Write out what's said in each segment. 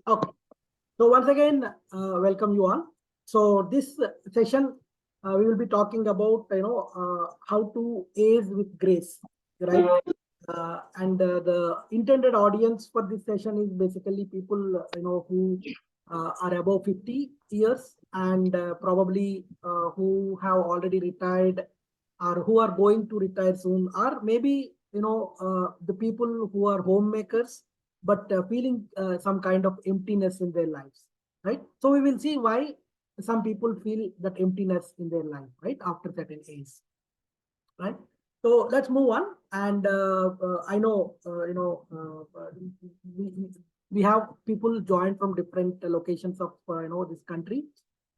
Okay. So once again, welcome you all. So this session, we will be talking about how to age with grace, right? And the intended audience for this session is basically people who are above 50 years and probably who have already retired or who are going to retire soon, or maybe the people who are homemakers but feeling some kind of emptiness in their lives, right? So we will see why some people feel that emptiness in their life, right, after certain age, right? So let's move on. And I know, we, we have people joined from different locations of, this country,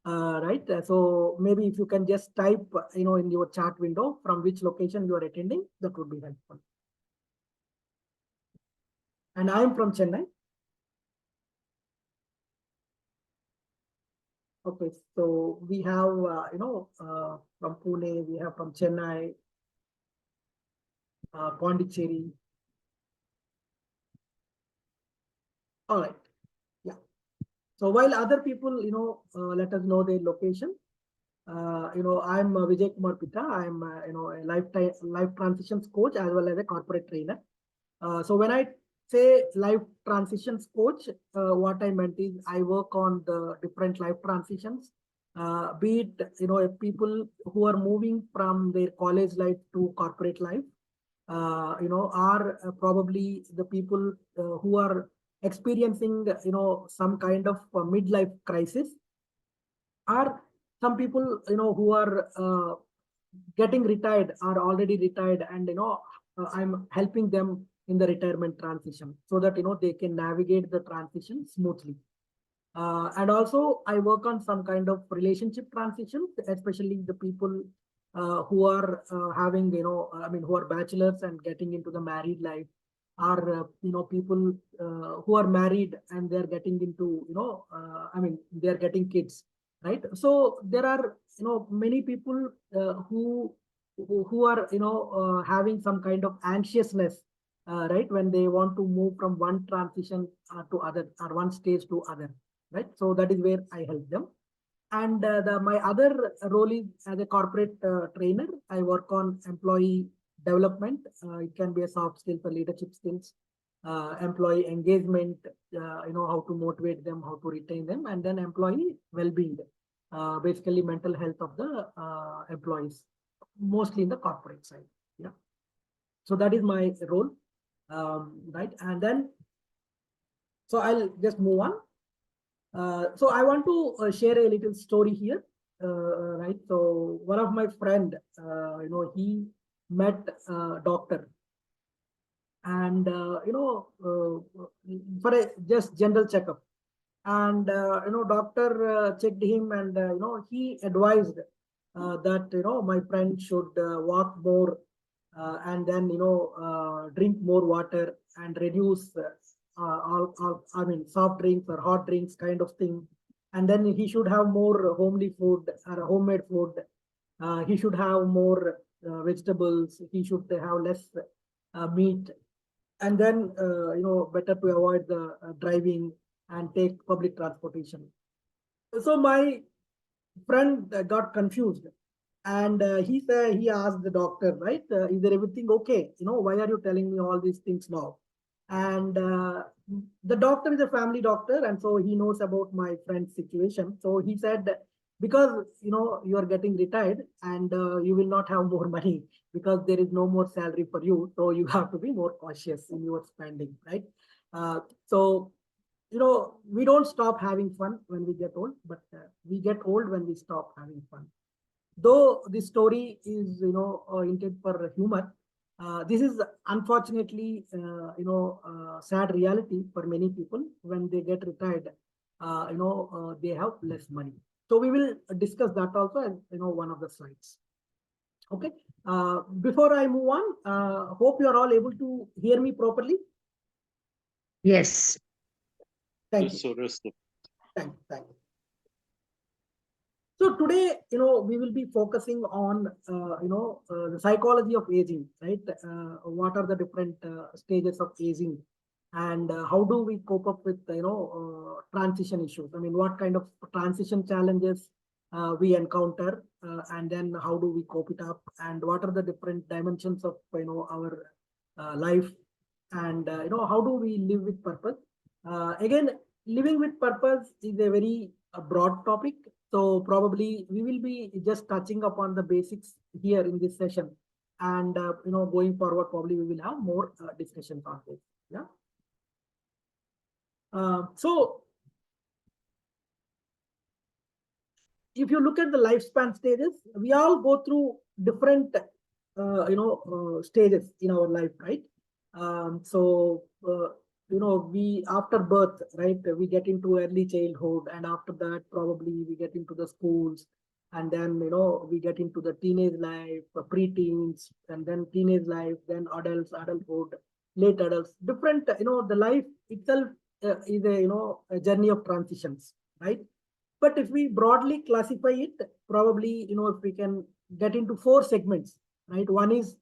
right? So maybe if you can just type, in your chat window from which location you are attending, that would be helpful. And I am from Chennai. Okay, so we have, from Pune, we have from Chennai, Pondicherry. All right, yeah. So while other people, let us know their location. I'm Vijay Kumar Pita. I'm, a life transitions coach as well as a corporate trainer. So when I say life transitions coach, what I meant is I work on the different life transitions, be it, people who are moving from their college life to corporate life, are probably the people who are experiencing, some kind of midlife crisis, or some people, who are getting retired or already retired, and I'm helping them in the retirement transition so that they can navigate the transition smoothly. And also I work on some kind of relationship transitions, especially the people who are having, who are bachelors and getting into the married life, or people who are married and they're getting into, they're getting kids, right? So there are, many people who are, having some kind of anxiousness, right, when they want to move from one transition to other, or one stage to other, right? So that is where I help them. And my other role is as a corporate trainer. I work on employee development. It can be a soft skills or leadership skills, employee engagement, how to motivate them, how to retain them, and then employee well-being, basically mental health of the employees, mostly in the corporate side. Yeah. So that is my role, right? And then, so I'll just move on. So I want to share a little story here, right? So one of my friend, he met a doctor, and for a just general checkup, and doctor checked him, and he advised that my friend should walk more, and then drink more water and reduce I mean soft drinks or hot drinks kind of thing, and then he should have more homely food or homemade food. He should have more vegetables. He should have less meat, and then better to avoid the driving and take public transportation. So my friend got confused, and he asked the doctor, right, is there everything okay, why are you telling me all these things now? And the doctor is a family doctor, and so he knows about my friend's situation. So he said, because you are getting retired, and you will not have more money because there is no more salary for you, so you have to be more cautious in your spending, right? So we don't stop having fun when we get old, but we get old when we stop having fun. Though this story is, intended for humor, this is unfortunately, sad reality for many people. When they get retired, they have less money. So we will discuss that also as, one of the slides. Okay. Before I move on, hope you are all able to hear me properly. Yes. Thank you. Thank you. So today, we will be focusing on, the psychology of aging, right? What are the different stages of aging, and how do we cope up with transition issues. I mean, what kind of transition challenges we encounter, and then how do we cope it up, and what are the different dimensions of our life, and how do we live with purpose. Again, living with purpose is a very broad topic, so probably we will be just touching upon the basics here in this session, and going forward probably we will have more discussions on this. Yeah. So if you look at the lifespan stages, we all go through different stages in our life, right? So we, after birth, right, we get into early childhood, and after that probably we get into the schools, and then we get into the teenage life, pre-teens, and then teenage life, then adults, adulthood, late adults. Different, the life itself is a journey of transitions, right? But if we broadly classify it, probably, if we can get into four segments, right? One is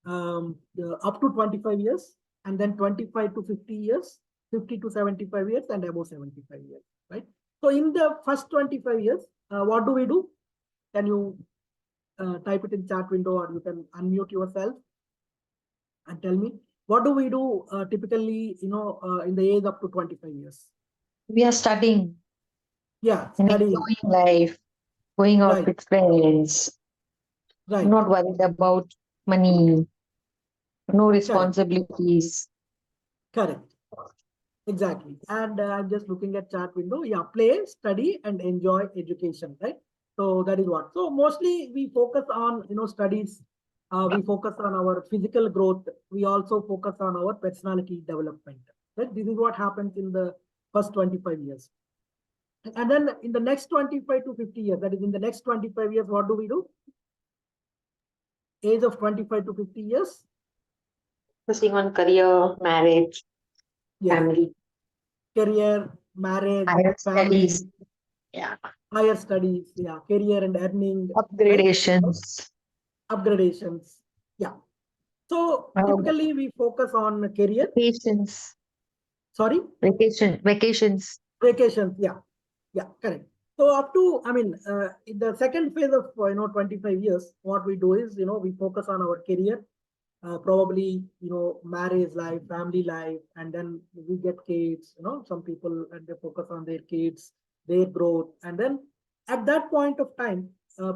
up to 25 years, and then 25 to 50 years, 50 to 75 years, and above 75 years, right? So in the first 25 years, what do we do? Can you type it in chat window, or you can unmute yourself and tell me, what do we do typically, in the age up to 25 years? We are studying Yeah, and studying. enjoying life, going out Right, with friends, right, not worried about money, no correct, responsibilities. correct. Exactly. And I'm just looking at chat window. Yeah, play, study, and enjoy education, right? So that is what. So mostly we focus on, studies. We focus on our physical growth. We also focus on our personality development, right? This is what happens in the first 25 years. And then in the next 25 to 50 years, that is in the next 25 years, what do we do? Age of 25 to 50 years. Focusing on career, marriage, Yes. family, Career, marriage, higher family, studies, yeah, higher studies, yeah, career and earning, right? upgradations, Upgradations. Yeah. So um, typically we focus on career. vacations, Sorry, vacations. vacations. Yeah. Yeah. Correct. So up to, I mean, in the second phase of 25 years, what we do is we focus on our career, probably marriage life, family life, and then we get kids. Some people, and they focus on their kids, their growth, and then at that point of time,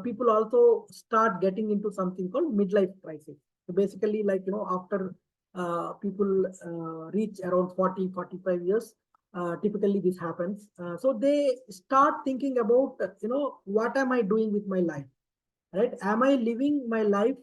people also start getting into something called midlife crisis. So basically, like after people reach around 40, 45 years, typically this happens. So they start thinking about what am I doing with my life, right? Am I living my life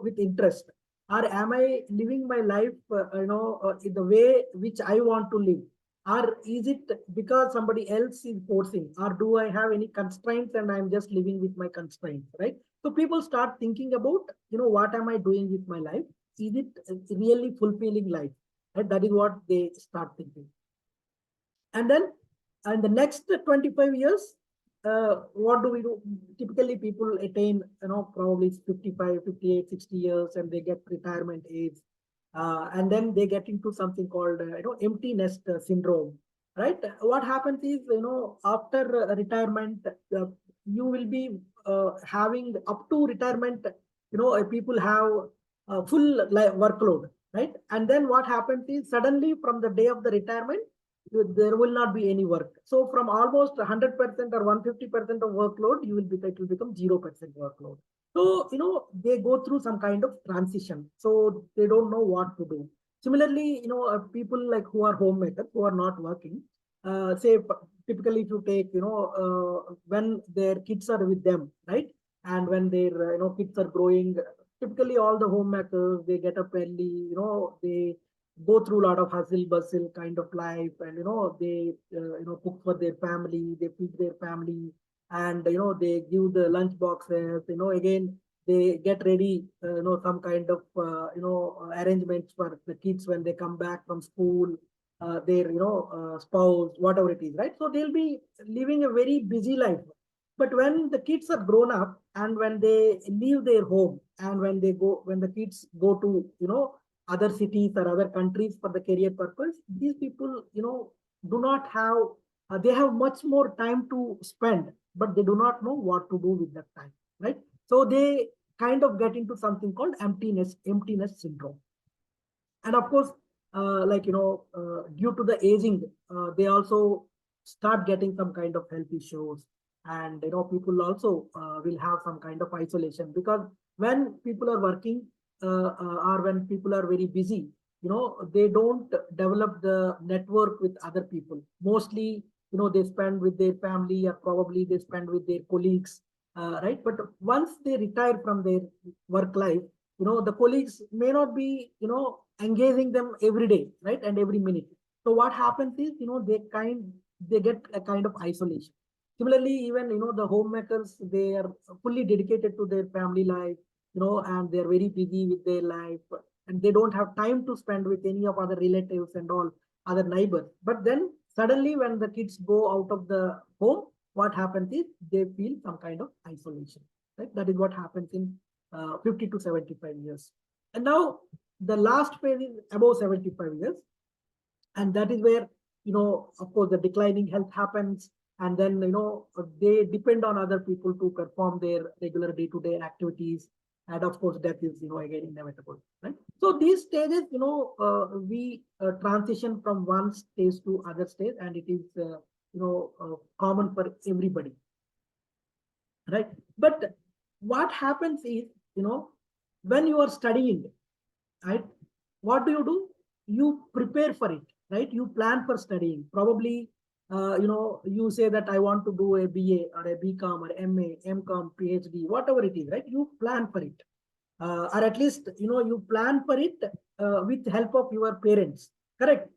with interest, or am I living my life in the way which I want to live, or is it because somebody else is forcing, or do I have any constraints and I'm just living with my constraints, right? So people start thinking about what am I doing with my life, is it really fulfilling life, right? That is what they start thinking. And then in the next 25 years, what do we do? Typically people attain, probably 55, 58, 60 years, and they get retirement age. And then they get into something called, empty nest syndrome, right? What happens is, after retirement, you will be having up to retirement, people have full workload, right? And then what happens is suddenly from the day of the retirement, there will not be any work. So from almost 100% or 150% of workload, it will become 0% workload. So, they go through some kind of transition. So they don't know what to do. Similarly, people like who are homemakers, who are not working, say typically if you take, when their kids are with them, right? And when their, kids are growing, typically all the homemakers, they get up early, they go through a lot of hustle bustle kind of life, and they cook for their family, they feed their family, and they give the lunch boxes, again they get ready, some kind of arrangements for the kids when they come back from school, their spouse, whatever it is, right? So they'll be living a very busy life. But when the kids are grown up, and when they leave their home, and when the kids go to other cities or other countries for the career purpose, these people, do not have, they have much more time to spend, but they do not know what to do with that time, right? So they kind of get into something called emptiness syndrome. And of course, due to the aging, they also start getting some kind of health issues. And people also will have some kind of isolation, because when people are working, or when people are very busy, they don't develop the network with other people. Mostly, they spend with their family, or probably they spend with their colleagues, right? But once they retire from their work life, the colleagues may not be engaging them every day, right, and every minute. So what happens is, they get a kind of isolation. Similarly, even the homemakers, they are fully dedicated to their family life, and they're very busy with their life, and they don't have time to spend with any of other relatives and all other neighbors. But then suddenly, when the kids go out of the home, what happens is they feel some kind of isolation, right? That is what happens in 50 to 75 years. And now the last phase is above 75 years. And that is where, of course, the declining health happens. And then, they depend on other people to perform their regular day-to-day activities. And of course, death is, again, inevitable, right? So these stages, we transition from one stage to other stage, and it is, common for everybody, right? But what happens is, when you are studying, right, what do? You prepare for it, right? You plan for studying. Probably, you say that I want to do a BA or a BCom or MA, MCom, PhD, whatever it is, right? You plan for it. Or at least, you plan for it with help of your parents, correct?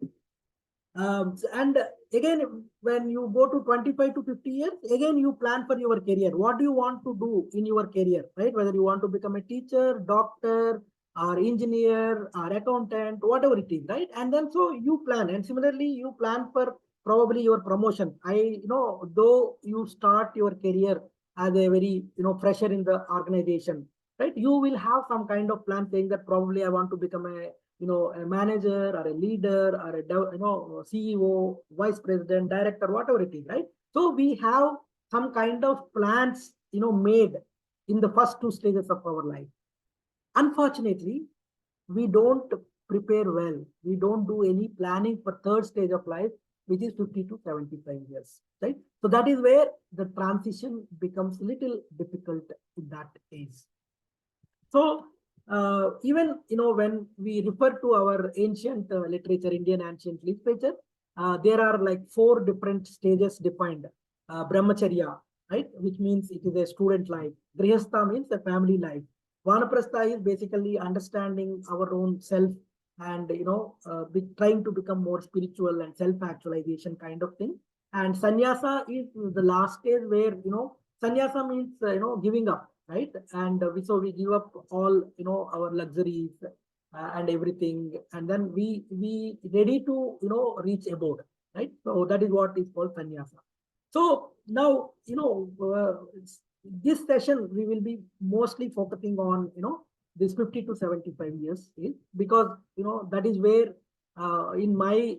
And again, when you go to 25 to 50 years, again, you plan for your career. What do you want to do in your career, right? Whether you want to become a teacher, doctor, or engineer, or accountant, whatever it is, right? And then so you plan. And similarly, you plan for probably your promotion. Though you start your career as a very, fresher in the organization, right? You will have some kind of plan saying that probably I want to become a manager or a leader or a CEO, vice president, director, whatever it is, right? So we have some kind of plans, made in the first two stages of our life. Unfortunately, we don't prepare well. We don't do any planning for third stage of life, which is 50 to 75 years, right? So that is where the transition becomes a little difficult in that age. So even when we refer to our ancient literature, Indian ancient literature, there are like 4 different stages defined. Brahmacharya, right, which means it is a student life. Grihastha means a family life. Vanaprastha is basically understanding our own self, and trying to become more spiritual and self-actualization kind of thing. And sannyasa is the last stage where sannyasa means giving up, right? And so we give up all our luxuries and everything, and then we ready to reach abode, right? So that is what is called sannyasa. So now this session we will be mostly focusing on this 50 to 75 years age, because that is where in my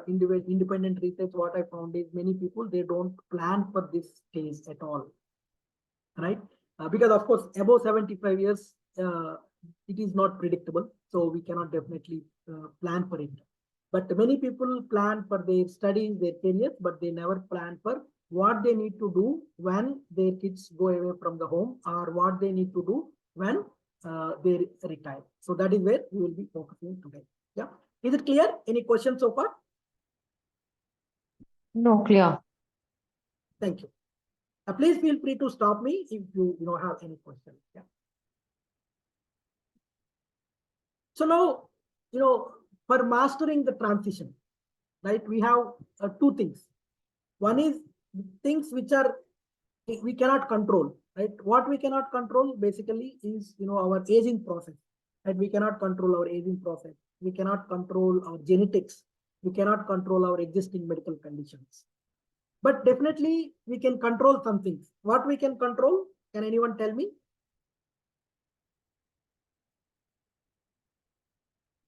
independent research, what I found is many people, they don't plan for this stage at all, right? Because of course above 75 years it is not predictable, so we cannot definitely plan for it. But many people plan for their studies, their careers, but they never plan for what they need to do when their kids go away from the home, or what they need to do when they retire. So that is where we will be focusing today. Yeah, is it clear? Any questions so far? No, clear. Thank you. Please feel free to stop me if you have any questions. Yeah. So now, for mastering the transition, right, we have 2 things. One is things which are we cannot control, right? What we cannot control basically is our aging process, right? We cannot control our aging process. We cannot control our genetics. We cannot control our existing medical conditions. But definitely we can control some things. What we can control? Can anyone tell me?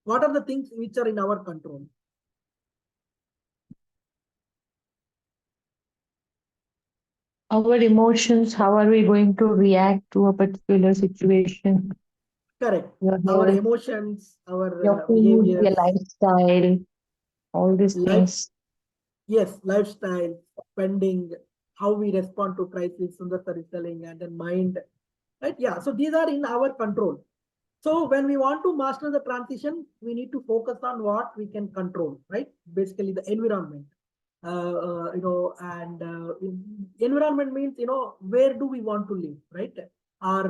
What are the things which are in our control? Our emotions, how are we going to react to a particular situation? Correct. Your Our health, emotions, our your food, your behaviors, lifestyle, all these life, things. yes, lifestyle, spending, how we respond to crisis, Sundar sir is telling, and then mind, right? Yeah, so these are in our control. So when we want to master the transition, we need to focus on what we can control, right? Basically, the environment. And environment means, where do we want to live, right? Or,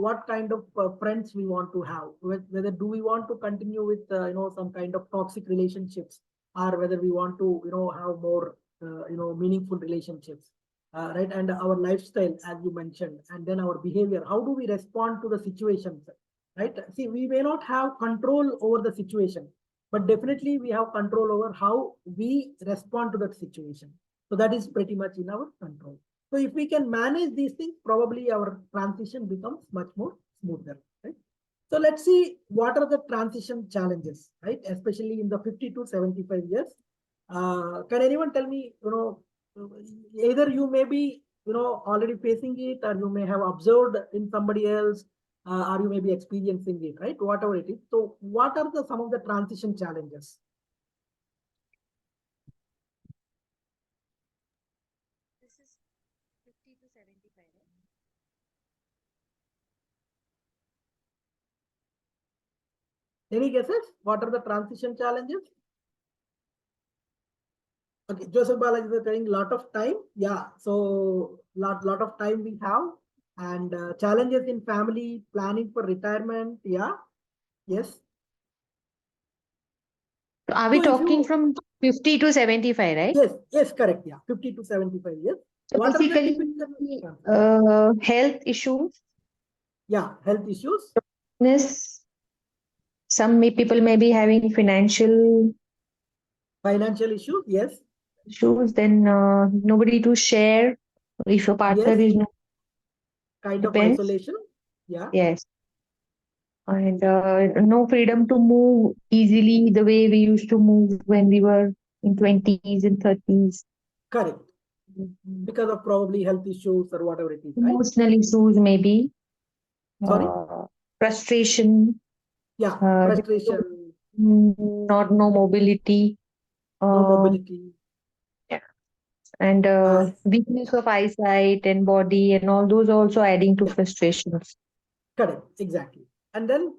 what kind of friends we want to have, whether do we want to continue with, some kind of toxic relationships, or whether we want to, have more, meaningful relationships, right? And our lifestyle, as you mentioned, and then our behavior, how do we respond to the situations, right? See, we may not have control over the situation, but definitely we have control over how we respond to that situation. So that is pretty much in our control. So if we can manage these things, probably our transition becomes much more smoother, right? So let's see what are the transition challenges, right? Especially in the 50 to 75 years. Can anyone tell me, either you may be, already facing it, or you may have observed in somebody else, or you may be experiencing it, right? Whatever it is. So what are the some of the transition challenges? This is 50 to 75, right? Any guesses? What are the transition challenges? Okay, Joseph Balaji is saying lot of time. Yeah, so lot of time we have, and challenges in family, planning for retirement. Yeah, yes. Are we So if talking you, from 50 to 75, right? yes, correct. Yeah, 50 to 75 years. So What are the basically, typical transition? health issues, Yeah, health issues, illness, people may be having financial financial issues. Yes, issues, then nobody to share. If your partner yes, is not, kind of depends. isolation. Yeah, Yes. And no freedom to move easily the way we used to move when we were in 20s and 30s. correct. Because of probably health issues or whatever it is, right? Emotional issues, maybe, Sorry. uh, frustration, Yeah, difficult, frustration, not no mobility, no uh, mobility. yeah, and weakness of eyesight and body, and all those also adding to Yeah, frustrations. correct, exactly. And then,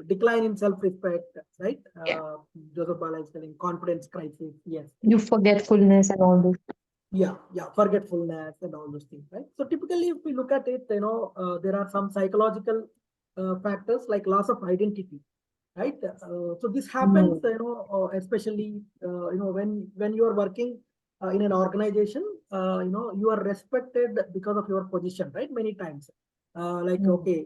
decline in self-respect, right? Yeah, Joseph Bala is telling confidence crisis. Yes. you forgetfulness and all those. Yeah, forgetfulness and all those things, right? So typically, if we look at it, there are some psychological factors like loss of identity, right? So this happens, Mm. especially, when you are working in an organization, you are respected because of your position, right? Many times, like, Mm. okay,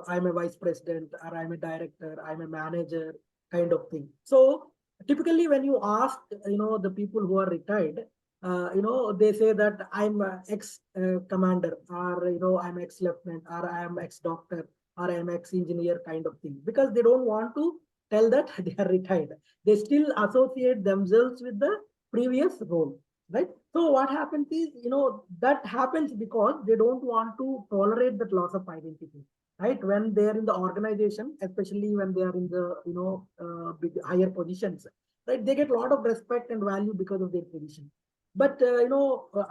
I'm a vice president, or I'm a director, I'm a manager, kind of thing. So typically, when you ask, the people who are retired, they say that I'm ex commander, or I'm ex lieutenant, or I am ex doctor, or I am ex engineer, kind of thing, because they don't want to tell that they are retired. They still associate themselves with the previous role, right? So what happens is, that happens because they don't want to tolerate that loss of identity, right? When they are in the organization, especially when they are in the, big, higher positions, right? They get a lot of respect and value because of their position. But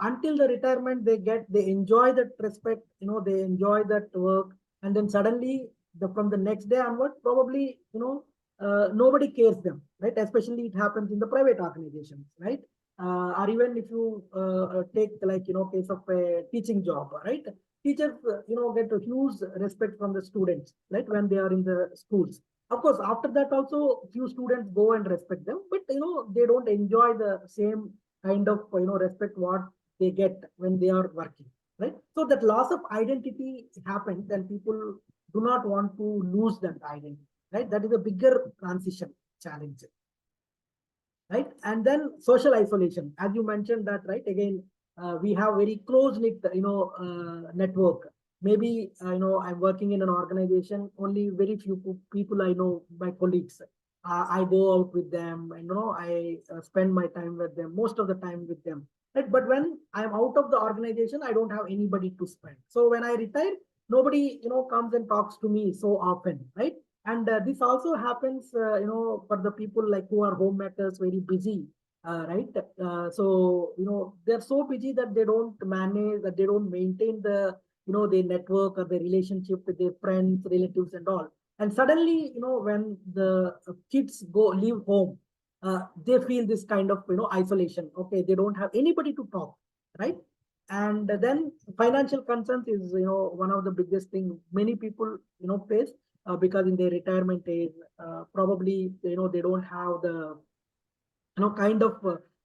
until the retirement, they enjoy that respect, they enjoy that work, and then suddenly, from the next day onward, probably, nobody cares them, right? Especially it happens in the private organizations, right? Or even if you take, like, case of a teaching job, right? Teachers, get a huge respect from the students, right? When they are in the schools. Of course, after that also, few students go and respect them, but they don't enjoy the same kind of, respect what they get when they are working, right? So that loss of identity happens, and people do not want to lose that identity, right? That is a bigger transition challenge, right? And then social isolation, as you mentioned that, right? Again, we have very close knit, network. maybe I'm working in an organization, only very few people I know, my colleagues. I go out with them, and I spend my time with them, most of the time with them, right? But when I'm out of the organization, I don't have anybody to spend. So when I retire, nobody comes and talks to me so often, right? And this also happens for the people like who are homemakers, very busy, right? So they're so busy that they don't manage, that they don't maintain the their network or their relationship with their friends, relatives, and all. And suddenly, when the kids go leave home, they feel this kind of isolation. Okay, they don't have anybody to talk, right? And then financial concerns is one of the biggest thing many people face, because in their retirement age, probably they don't have the kind of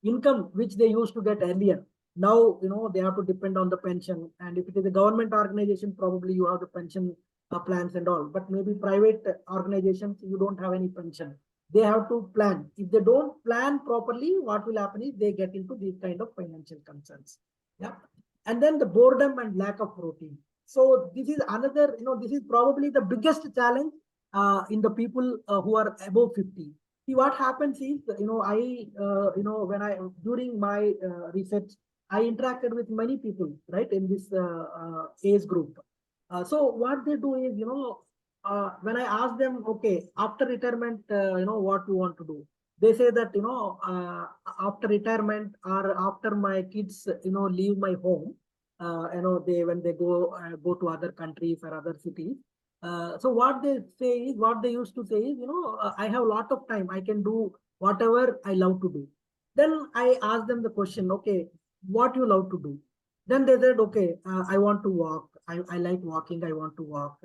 income which they used to get earlier. Now they have to depend on the pension, and if it is a government organization, probably you have the pension plans and all. But maybe private organizations, you don't have any pension. They have to plan. If they don't plan properly, what will happen is they get into these kind of financial concerns. Yeah. And then the boredom and lack of routine. So this is another, this is probably the biggest challenge in the people who are above 50. See, what happens is, when I, during my research, I interacted with many people, right, in this age group. So what they do is, when I ask them, okay, after retirement, what you want to do? They say that, after retirement or after my kids, leave my home, when they go to other countries or other cities, so what they say is, what they used to say is, I have a lot of time. I can do whatever I love to do. Then I asked them the question, okay, what you love to do? Then they said, okay, I want to walk. I like walking. I want to walk.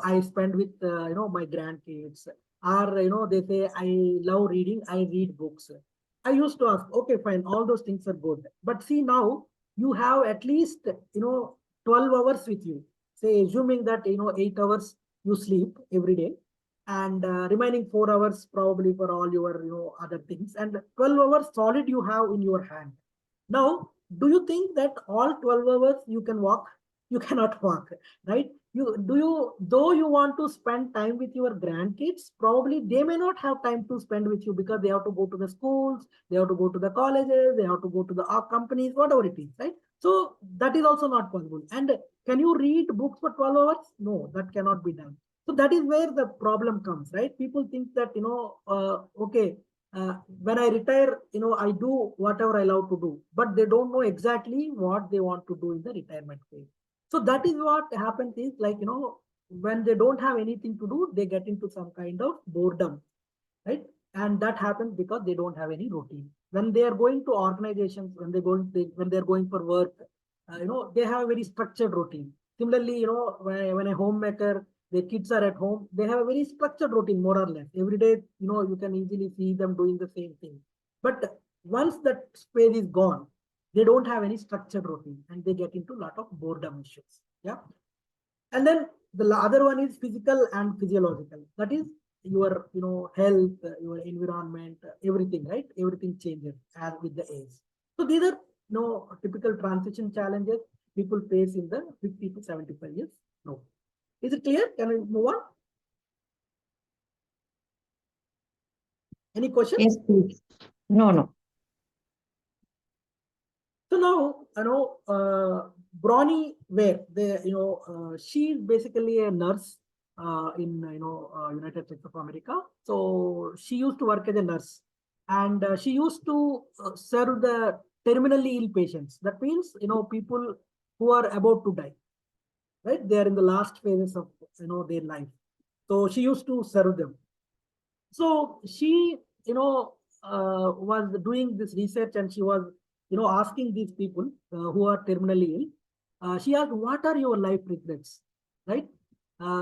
I spend with, my grandkids. Or, they say, I love reading. I read books. I used to ask, okay, fine. All those things are good. But see, now you have at least, 12 hours with you. Say, assuming that 8 hours you sleep every day, and remaining 4 hours probably for all your other things, and 12 hours solid you have in your hand. Now, do you think that all 12 hours you can walk? You cannot walk, right? Though you want to spend time with your grandkids, probably they may not have time to spend with you because they have to go to the schools, they have to go to the colleges, they have to go to the companies, whatever it is, right? So that is also not possible. And can you read books for 12 hours? No, that cannot be done. So that is where the problem comes, right? People think that, okay, when I retire, I do whatever I love to do, but they don't know exactly what they want to do in the retirement phase. So that is what happens is, like, when they don't have anything to do, they get into some kind of boredom, right? And that happens because they don't have any routine. When they are going to organizations, when they're going for work, they have a very structured routine. Similarly, when a homemaker, the kids are at home, they have a very structured routine, more or less. Every day, you can easily see them doing the same thing. But once that space is gone, they don't have any structured routine, and they get into a lot of boredom issues. Yeah. And then the other one is physical and physiological. That is your, health, your environment, everything, right? Everything changes as with the age. So these are, typical transition challenges people face in the 50 to 75 years. No. Is it clear? Can we move on? Any questions? Yes, please. No. So now, Bronnie Ware, she is basically a nurse in United States of America. So she used to work as a nurse, and she used to serve the terminally ill patients. That means people who are about to die, right? They are in the last phases of their life. So she used to serve them. So she was doing this research, and she was asking these people who are terminally ill. She asked, what are your life regrets, right?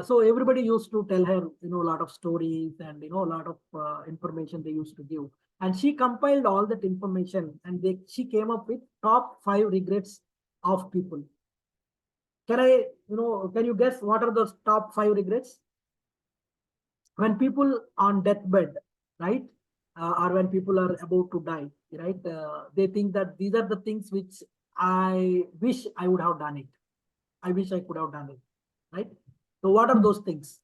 So everybody used to tell her a lot of stories, and a lot of information they used to give, and she compiled all that information, and she came up with top 5 regrets of people. Can you guess what are those top 5 regrets? When people on deathbed, right, or when people are about to die, right, they think that these are the things which I wish I would have done it. I wish I could have done it, right? So what are those things?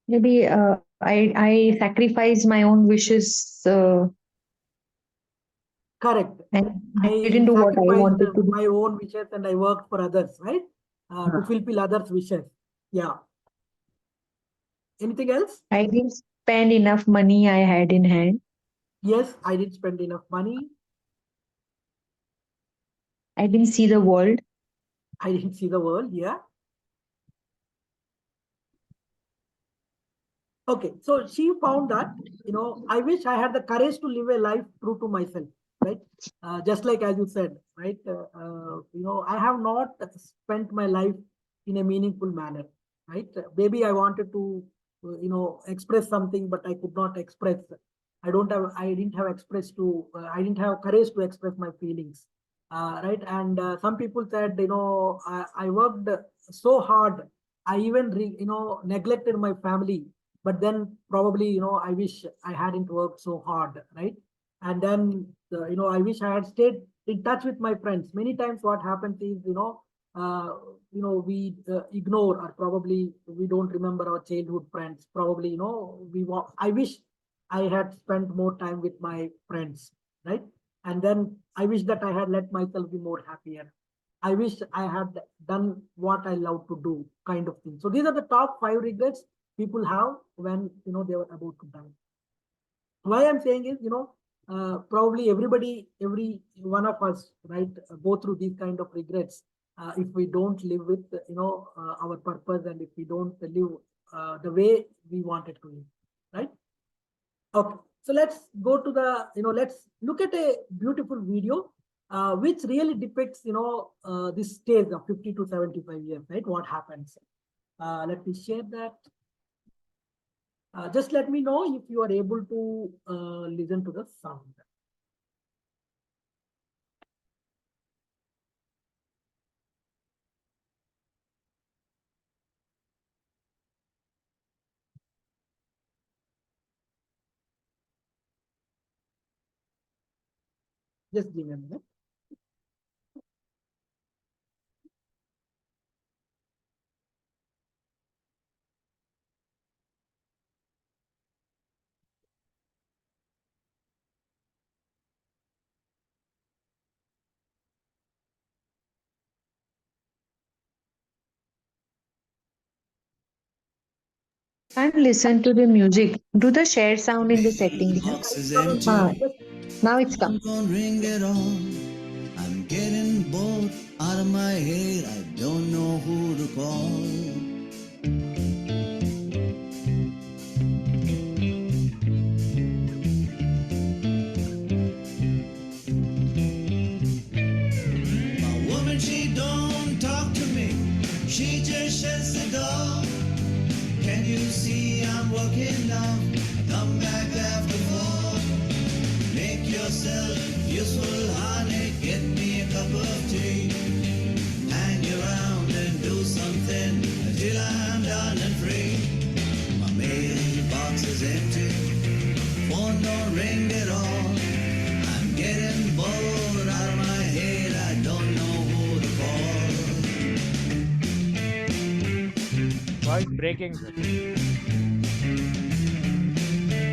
Maybe I sacrificed my own wishes Correct. and I didn't do what I sacrificed wanted to do. my own wishes and I worked for others, right? To Uh, fulfill others' wishes. Yeah. Anything else? I didn't spend enough money I had in hand. Yes, I didn't spend enough money. I didn't see the world. I didn't see the world. Yeah. Okay. So she found that, I wish I had the courage to live a life true to myself, right? Just like as you said, right? I have not spent my life in a meaningful manner, right? Maybe I wanted to, express something, but I could not express. I didn't have I didn't have courage to express my feelings, right? And some people said, I worked so hard. I even, neglected my family, but then probably, I wish I hadn't worked so hard, right? And then, I wish I had stayed in touch with my friends. Many times what happens is, we ignore, or probably we don't remember our childhood friends. Probably, I wish I had spent more time with my friends, right? And then I wish that I had let myself be more happier. I wish I had done what I love to do, kind of thing. So these are the top 5 regrets people have when they were about to die. Why I'm saying is, probably every one of us, right, go through these kind of regrets if we don't live with our purpose, and if we don't live the way we wanted to live, right? Okay, so let's go to the, let's look at a beautiful video which really depicts, this stage of 50 to 75 years, right? What happens? Let me share that. Just let me know if you are able to listen to the sound. Just give me a minute. Can't listen to the music. Do the share sound in the settings. Na? Box is Ah, empty. now it's come. Don't ring at all. I'm getting bored out of my head. I don't know who to call. My woman, she don't talk to me. She just shuts the door. Can you see I'm working now? Come back after 4. Make yourself useful, honey. Get me a cup of tea. Hang around and do something until I'm done and free. My mailbox is empty. Phone don't ring at all. I'm getting bored out of my head. I don't know who to call. Voice breaking, sir.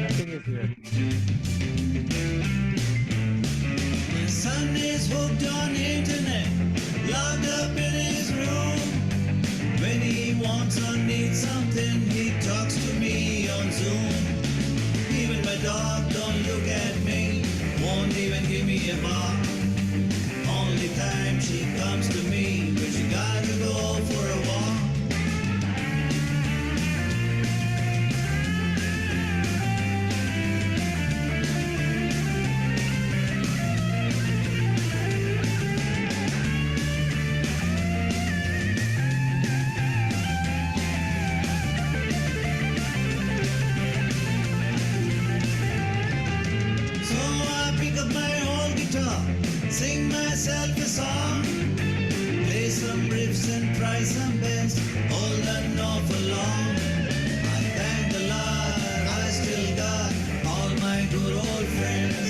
Nothing is here. My son is hooked on internet, locked up in his room. When he wants or needs something, he talks to me on Zoom. Even my dog don't look at me, won't even give me a bark. Only time she comes to me when she gotta go for a walk. So I pick up my old guitar, sing myself a song, play some riffs and try some bends, hold an awful long. I thank the Lord I still got all my good old friends,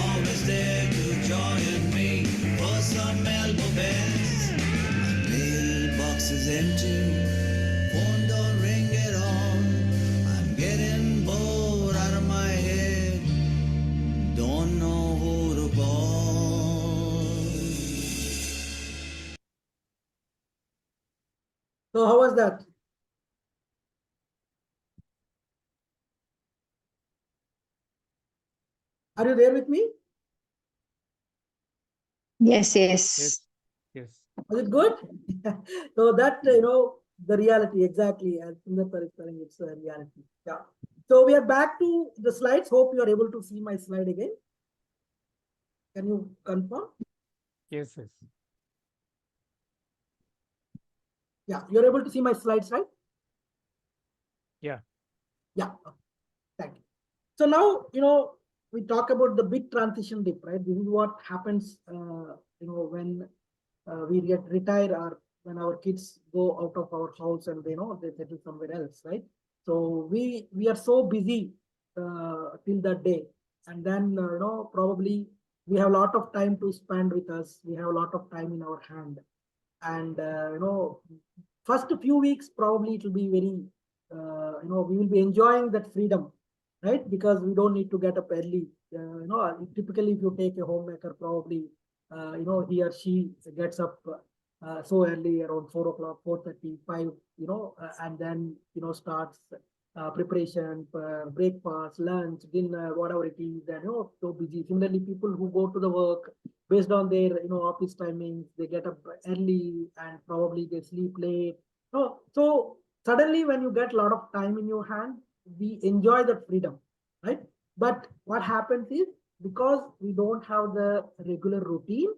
always there to join me for some elbow bends. My that? Are you there with me? Yes, Yes. yes. Yes. Was it good? So that, the reality exactly as Sundar is telling, it's a reality. Yeah. So we are back to the slides. Hope you are able to see my slide again. Can you confirm? Yes. Yes. Yeah, you're able to see my slides, right? Yeah. Yeah. Thank you. So now, we talk about the big transition dip, right? This is what happens, when we get retire or when our kids go out of our house and they settle somewhere else, right? So we are so busy till that day, and then probably we have a lot of time to spend with us. We have a lot of time in our hand, and first few weeks probably it will be very we will be enjoying that freedom, right? Because we don't need to get up early. Typically if you take a homemaker, probably he or she gets up so early, around 4 o'clock, 4:35, and then starts preparation for breakfast, lunch, dinner, whatever it is, and so busy. Similarly, people who go to the work based on their office timings, they get up early and probably they sleep late. So suddenly when you get a lot of time in your hand, we enjoy that freedom, right? But what happens is, because we don't have the regular routine,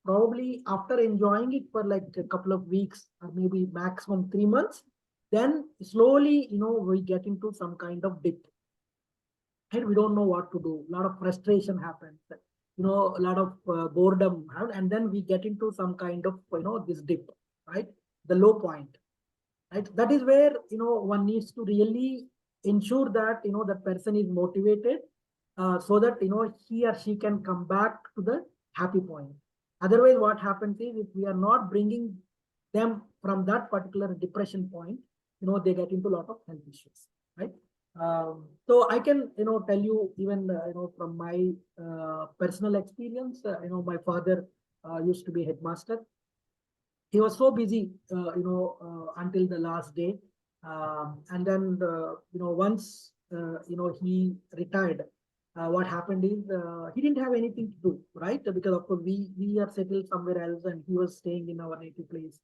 probably after enjoying it for like a couple of weeks or maybe maximum 3 months, then slowly we get into some kind of dip, and we don't know what to do. A lot of frustration happens, a lot of boredom, and then we get into some kind of this dip, right? The low point, right? That is where one needs to really ensure that that person is motivated, so that he or she can come back to the happy point. Otherwise what happens is, if we are not bringing them from that particular depression point, they get into a lot of health issues, right? So I can tell you, even from my personal experience, my father used to be headmaster. He was so busy, until the last day. And then, once, he retired, what happened is, he didn't have anything to do, right? Because of course we are settled somewhere else and he was staying in our native place.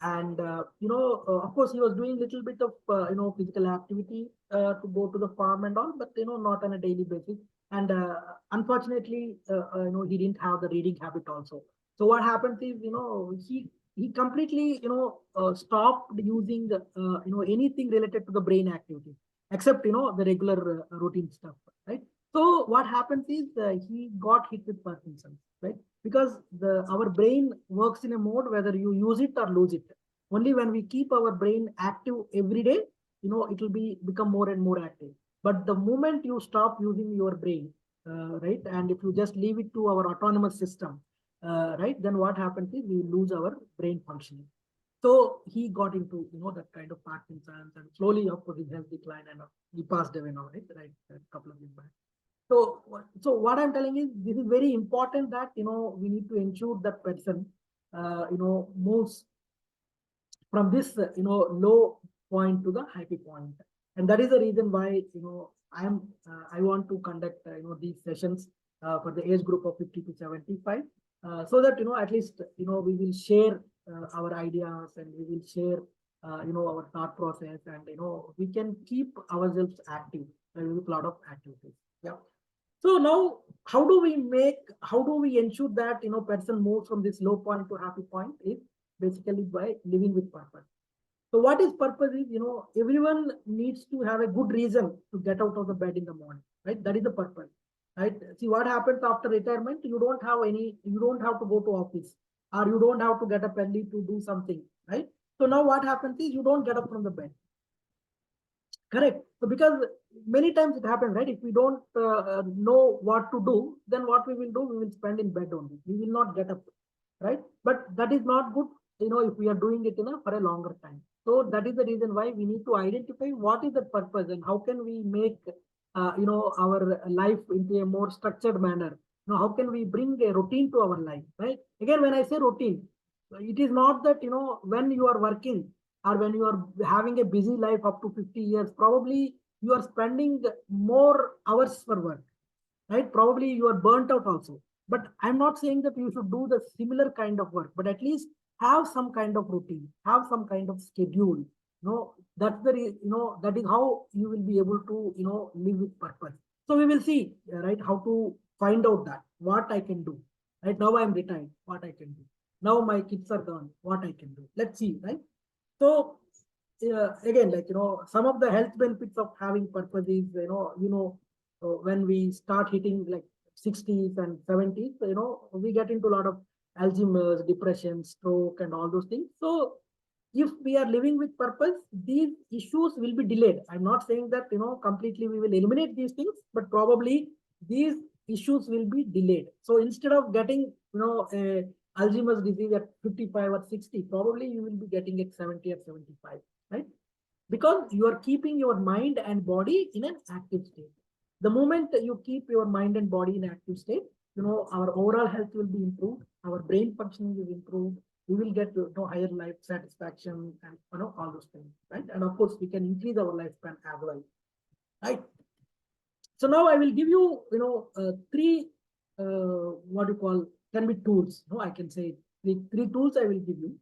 And, of course he was doing little bit of, physical activity to go to the farm and all, but, not on a daily basis. And unfortunately, he didn't have the reading habit also. So what happens is, he completely stopped using anything related to the brain activity, except the regular routine stuff, right? So what happens is, he got hit with Parkinson's, right? Because our brain works in a mode whether you use it or lose it. Only when we keep our brain active every day, it will become more and more active. But the moment you stop using your brain, right, and if you just leave it to our autonomous system, right, then what happens is we lose our brain functioning. So he got into that kind of Parkinson's, and slowly, of course, his health declined, and he passed away now, right, a couple of years back. So what I'm telling is, this is very important that we need to ensure that person moves from this low point to the happy point. And that is the reason why I want to conduct these sessions for the age group of 50 to 75, so that at least we will share our ideas, and we will share our thought process, and we can keep ourselves active with a lot of activities. Yeah. So now, how do we ensure that person moves from this low point to happy point? Is basically by living with purpose. So what is purpose is, everyone needs to have a good reason to get out of the bed in the morning, right? That is the purpose, right? See what happens after retirement, you don't have to go to office, or you don't have to get up early to do something, right? So now what happens is, you don't get up from the bed. Correct. So because many times it happens, right? If we don't know what to do, then what we will do, we will spend in bed only. We will not get up, right? But that is not good, if we are doing it for a longer time. So that is the reason why we need to identify what is the purpose, and how can we make, our life into a more structured manner. How can we bring a routine to our life, right? Again, when I say routine, it is not that, when you are working, or when you are having a busy life up to 50 years, probably you are spending more hours for work, right? Probably you are burnt out also. But I'm not saying that you should do the similar kind of work, but at least have some kind of routine, have some kind of schedule. That's that is how you will be able to, live with purpose. So we will see, right, how to find out that what I can do. Right now I'm retired, what I can do. Now my kids are gone, what I can do. Let's see, right? So again, like some of the health benefits of having purpose is when we start hitting like 60s and 70s, we get into a lot of Alzheimer's, depression, stroke, and all those things. So if we are living with purpose, these issues will be delayed. I'm not saying that completely we will eliminate these things, but probably these issues will be delayed. So instead of getting a Alzheimer's disease at 55 or 60, probably you will be getting it 70 or 75, right? Because you are keeping your mind and body in an active state. The moment that you keep your mind and body in active state, our overall health will be improved, our brain functioning is improved, we will get higher life satisfaction and all those things, right? And of course, we can increase our lifespan as well, right? So now I will give you, three, what you call, can be tools. I can say three tools I will give you,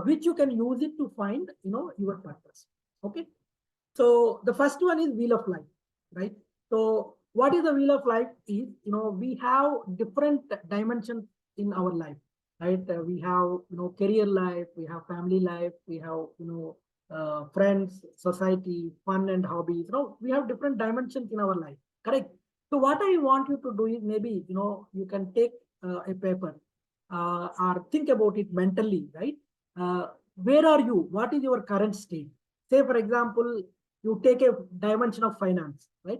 which you can use it to find, your purpose. Okay. So the first one is wheel of life, right? So what is the wheel of life is, we have different dimensions in our life, right? We have, career life, we have family life, we have, friends, society, fun and hobbies. We have different dimensions in our life, correct? So what I want you to do is maybe, you can take a paper or think about it mentally, right? Where are you? What is your current state? Say, for example, you take a dimension of finance, right?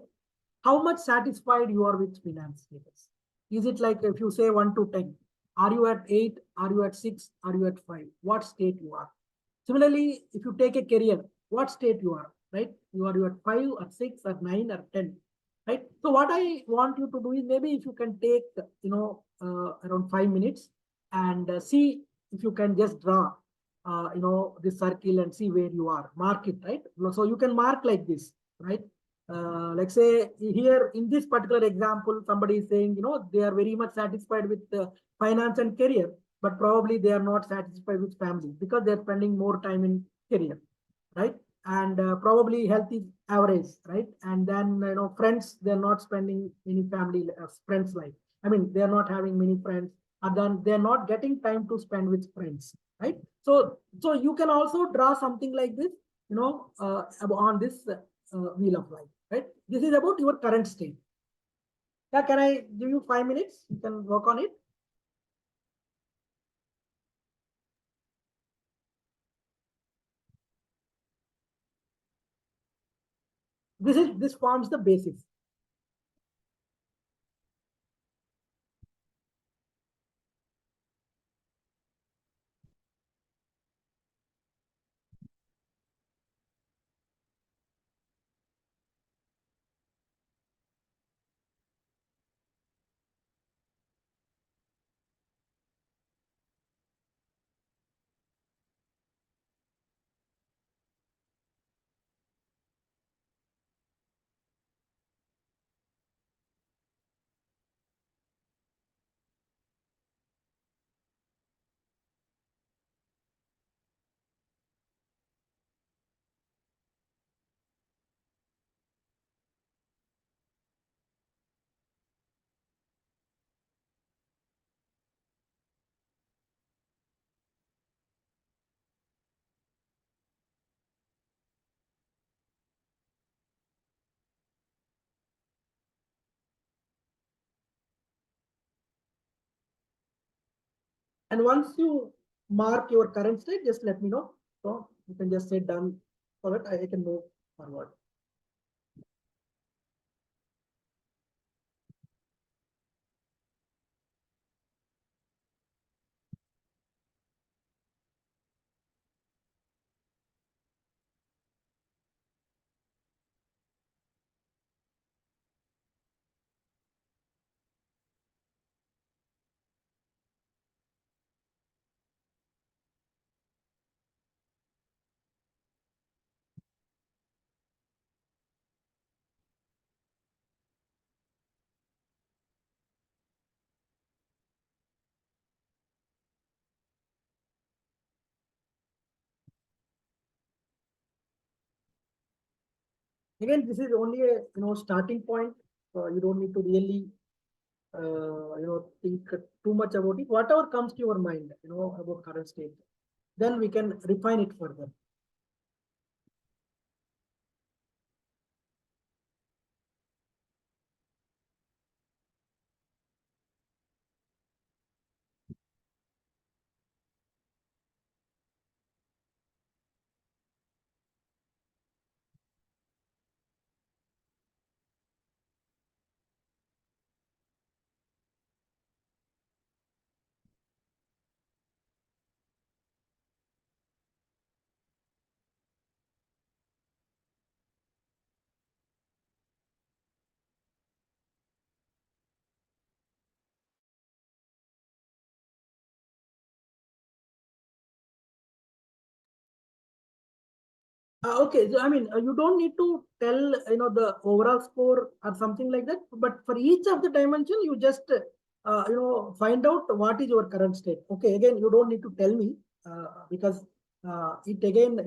How much satisfied you are with finance status? Is it like if you say 1 to 10, are you at 8? Are you at 6? Are you at 5? What state you are? Similarly, if you take a career, what state you are, right? You at 5 or 6 or 9 or 10, right? So what I want you to do is maybe if you can take, around 5 minutes and see if you can just draw, this circle and see where you are, mark it, right? So you can mark like this, right? Like say here in this particular example, somebody is saying, they are very much satisfied with finance and career, but probably they are not satisfied with family because they're spending more time in career, right? And probably health is average, right? And then friends, they're not spending any family friends life. I mean, they're not having many friends, and then they're not getting time to spend with friends, right? So you can also draw something like this, on this wheel of life, right? This is about your current state. Yeah, can I give you 5 minutes? You can work on it. This forms the basis. And once you mark your current state, just let me know. So you can just say done so that I can move forward. Again, this is only a starting point. You don't need to really think too much about it. Whatever comes to your mind, about current state, then we can refine it further. Okay, so I mean, you don't need to tell the overall score or something like that. But for each of the dimension, you just find out what is your current state. Okay, again, you don't need to tell me because it again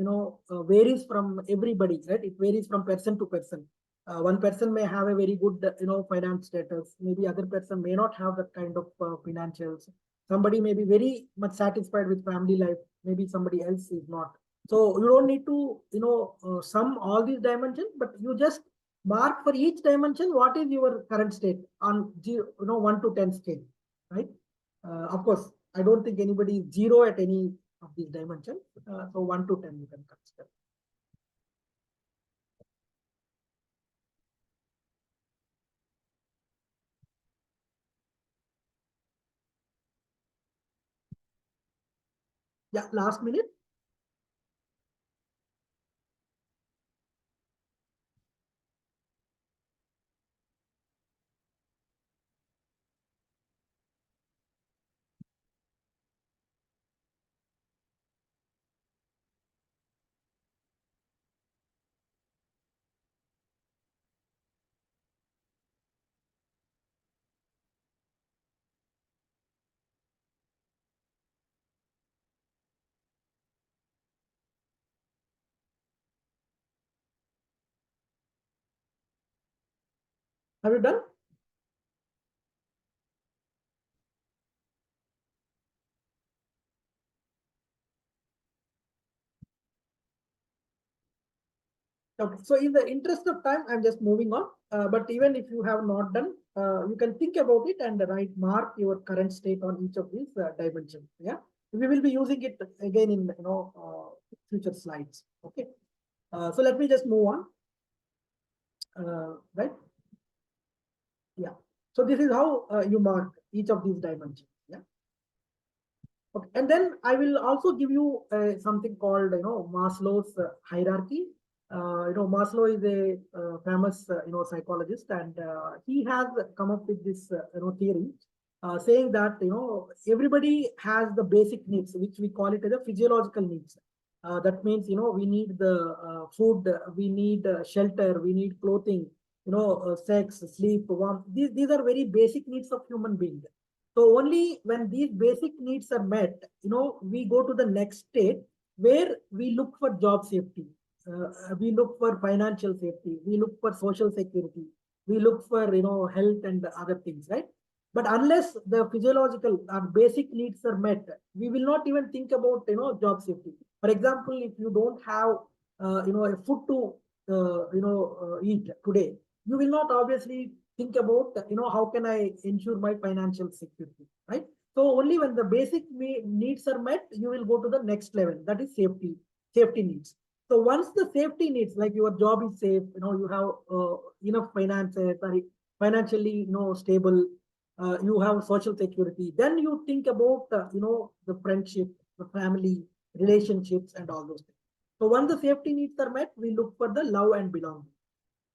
varies from everybody, right? It varies from person to person. One person may have a very good finance status. Maybe other person may not have that kind of financials. Somebody may be very much satisfied with family life. Maybe somebody else is not. So you don't need to, sum all these dimensions, but you just mark for each dimension what is your current state on 1 to 10 scale, right? Of course, I don't think anybody is zero at any of these dimensions. So 1 to 10 you can consider. Yeah, last minute. Have you done? Okay, so in the interest of time, I'm just moving on. But even if you have not done, you can think about it and write mark your current state on each of these dimensions. Yeah, we will be using it again in future slides. Okay, so let me just move on. Right? Yeah. So this is how you mark each of these dimensions. Yeah. Okay. And then I will also give you something called Maslow's hierarchy. Maslow is a famous psychologist, and he has come up with this theory saying that everybody has the basic needs, which we call it as a physiological needs. That means we need the food, we need shelter, we need clothing, sex, sleep, warmth. These are very basic needs of human being. So only when these basic needs are met, we go to the next state where we look for job safety, we look for financial safety, we look for social security, we look for health and other things, right? But unless the physiological or basic needs are met, we will not even think about job safety. For example, if you don't have a food to eat today, you will not obviously think about how can I ensure my financial security, right? So only when the basic needs are met, you will go to the next level, that is safety needs. So once the safety needs, like your job is safe, you have enough finances, financially stable, you have social security, then you think about the friendship, the family, relationships, and all those things. So once the safety needs are met, we look for the love and belonging.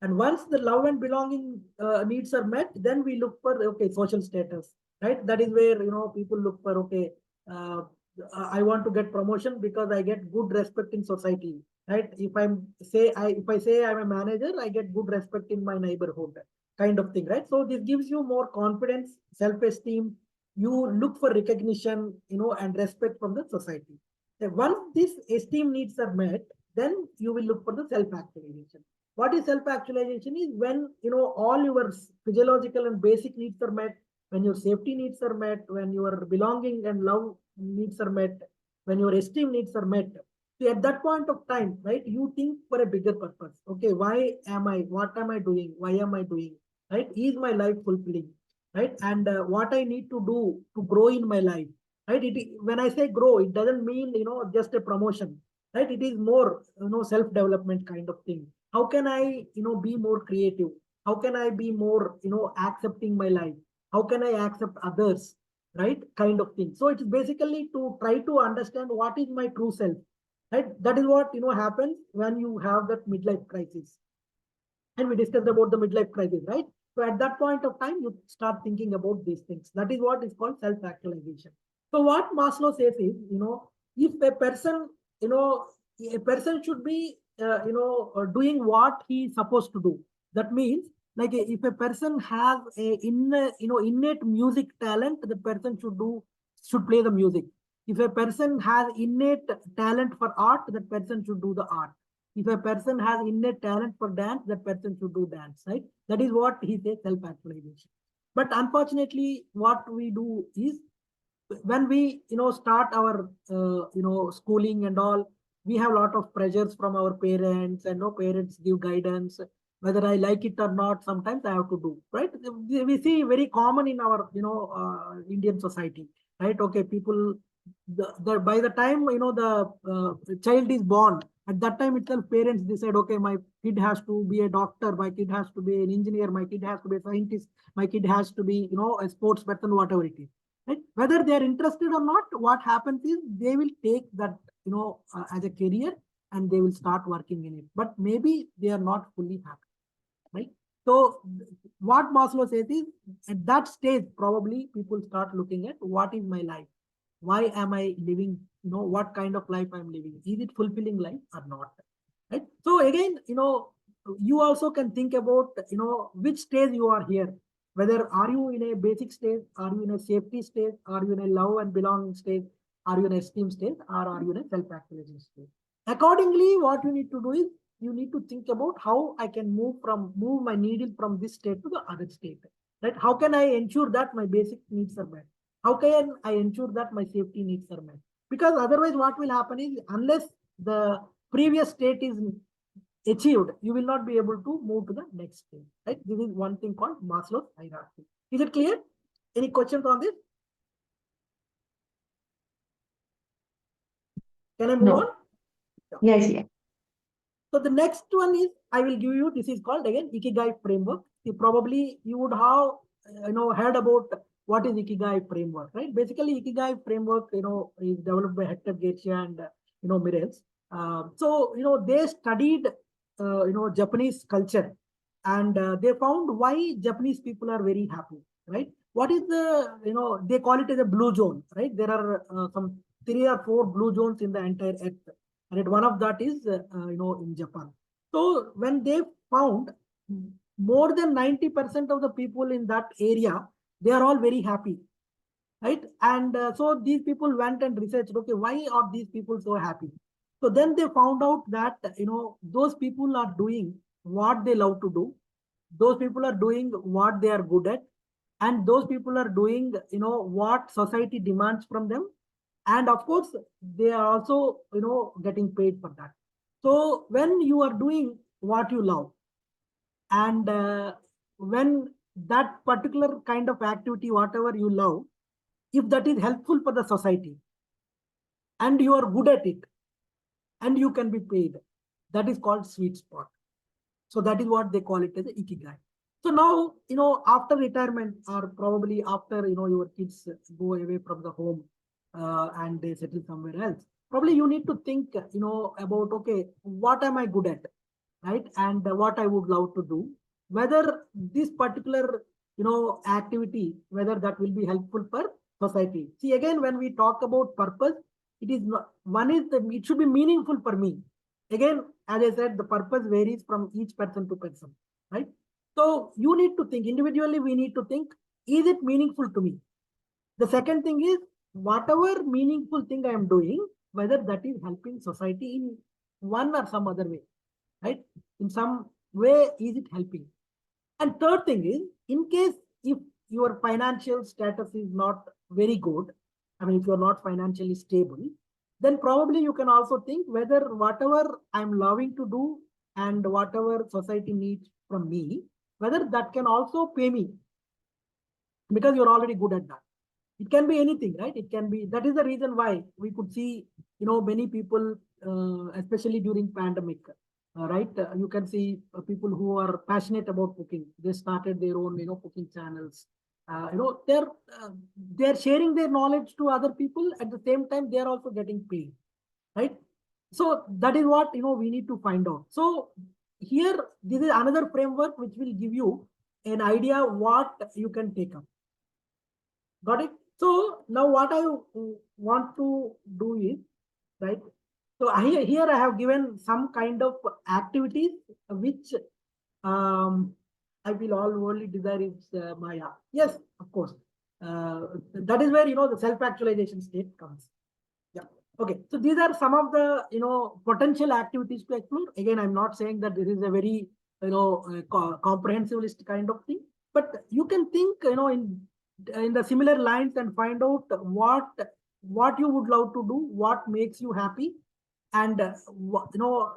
And once the love and belonging needs are met, then we look for okay social status, right? That is where people look for okay, uh, I want to get promotion because I get good respect in society, right? If I say I'm a manager, I get good respect in my neighborhood, kind of thing, right? So this gives you more confidence, self-esteem. You look for recognition, and respect from the society. Once these esteem needs are met, then you will look for the self-actualization. What is self-actualization is when, all your physiological and basic needs are met, when your safety needs are met, when your belonging and love needs are met, when your esteem needs are met. So at that point of time, right, you think for a bigger purpose. Okay, why am I? What am I doing? Why am I doing? Right? Is my life fulfilling? Right? And what I need to do to grow in my life. Right? When I say grow, it doesn't mean just a promotion. Right? It is more self-development kind of thing. How can I be more creative? How can I be more accepting my life? How can I accept others? Right? Kind of thing. So it's basically to try to understand what is my true self. Right? That is what happens when you have that midlife crisis. And we discussed about the midlife crisis, right? So at that point of time, you start thinking about these things. That is what is called self-actualization. So what Maslow says is, if a person, a person should be, doing what he is supposed to do. That means, like, if a person has innate music talent, the person should play the music. If a person has innate talent for art, that person should do the art. If a person has innate talent for dance, that person should do dance, right? That is what he says, self-actualization. But unfortunately, what we do is when we, start our, schooling and all, we have a lot of pressures from our parents, and parents give guidance. Whether I like it or not, sometimes I have to do, right? We see very common in our, Indian society, right? Okay, people, by the time, the child is born, at that time itself, parents decide, okay, my kid has to be a doctor, my kid has to be an engineer, my kid has to be a scientist, my kid has to be, a sports person, whatever it is. Right? Whether they are interested or not, what happens is they will take that, as a career, and they will start working in it. But maybe they are not fully happy, right? So what Maslow says is, at that stage, probably people start looking at what is my life? Why am I living? What kind of life I'm living? Is it fulfilling life or not? Right? So again, you also can think about, which stage you are here. Whether are you in a basic stage, are you in a safety stage, are you in a love and belonging stage, are you in a esteem stage, or are you in a self-actualization stage? Accordingly, what you need to do is you need to think about how I can move my needle from this state to the other state. Right? How can I ensure that my basic needs are met? How can I ensure that my safety needs are met? Because otherwise, what will happen is, unless the previous state is achieved, you will not be able to move to the next stage. Right? This is one thing called Maslow's hierarchy. Is it clear? Any questions on this? Can I move No. on? Yes, yes. So the next one is, I will give you, this is called again Ikigai Framework. Probably you would have heard about what is Ikigai Framework, right? Basically, Ikigai Framework is developed by Hector Garcia and Mirels. So they studied Japanese culture, and they found why Japanese people are very happy, right? What is the they call it as a blue zone, right? There are some 3 or 4 blue zones in the entire Earth, and one of that is in Japan. So when they found more than 90% of the people in that area, they are all very happy, right? And so these people went and researched, okay, why are these people so happy? So then they found out that those people are doing what they love to do, those people are doing what they are good at, and those people are doing what society demands from them, and of course they are also getting paid for that. So when you are doing what you love, and when that particular kind of activity, whatever you love, if that is helpful for the society, and you are good at it, and you can be paid, that is called sweet spot. So that is what they call it as a ikigai. So now, after retirement, or probably after, your kids go away from the home, and they settle somewhere else, probably you need to think, about, okay, what am I good at, right? And what I would love to do, whether this particular, activity, whether that will be helpful for society. See, again, when we talk about purpose, it is not, one is that it should be meaningful for me. Again, as I said, the purpose varies from each person to person, right? So you need to think individually, we need to think, is it meaningful to me? The second thing is, whatever meaningful thing I am doing, whether that is helping society in one or some other way, right? In some way is it helping? And third thing is, in case if your financial status is not very good, I mean, if you're not financially stable, then probably you can also think whether whatever I'm loving to do and whatever society needs from me, whether that can also pay me, because you're already good at that. It can be anything, right? It can be, that is the reason why we could see, many people, especially during pandemic, right? You can see people who are passionate about cooking. They started their own, cooking channels. They're sharing their knowledge to other people. At the same time, they're also getting paid, right? So that is what, we need to find out. So here, this is another framework which will give you an idea what you can take up. Got it? So now what I want to do is, right? So here I have given some kind of activities which I feel all worldly desire is Maya. Yes, of course. That is where, the self-actualization state comes. Yeah. Okay. So these are some of the, potential activities to explore. Again, I'm not saying that this is a very, comprehensive list kind of thing, but you can think, in the similar lines and find out what you would love to do, what makes you happy, and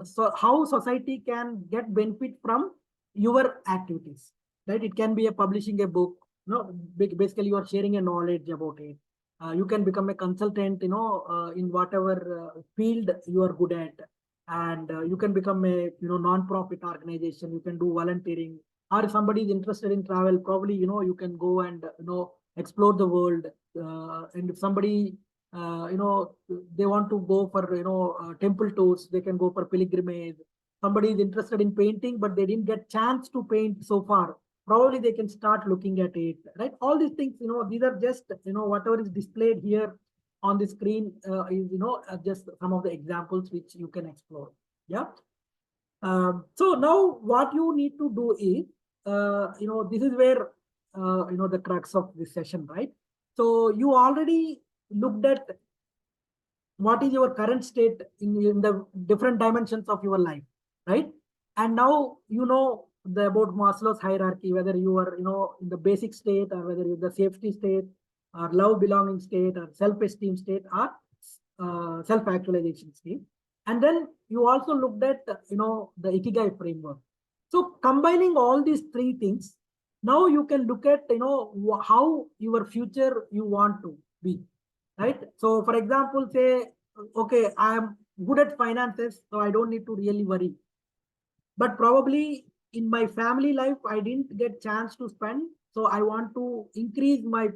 so how society can get benefit from your activities, right? It can be a publishing a book, basically you are sharing a knowledge about it. You can become a consultant, in whatever field you are good at, and you can become a non-profit organization. You can do volunteering, or if somebody is interested in travel, probably you can go and explore the world. And if somebody they want to go for temple tours, they can go for pilgrimage. Somebody is interested in painting, but they didn't get chance to paint so far, probably they can start looking at it, right? All these things, these are just whatever is displayed here on the screen is just some of the examples which you can explore. Yeah. So now what you need to do is this is where the crux of this session, right? So you already looked at what is your current state in the different dimensions of your life, right? And now about Maslow's hierarchy, whether you are in the basic state, or whether you're the safety state, or love belonging state, or self-esteem state, or self-actualization state. And then you also looked at the Ikigai framework. So combining all these three things, now you can look at how your future you want to be, right? So for example, say, okay, I am good at finances, so I don't need to really worry. But probably in my family life, I didn't get chance to spend, so I want to increase my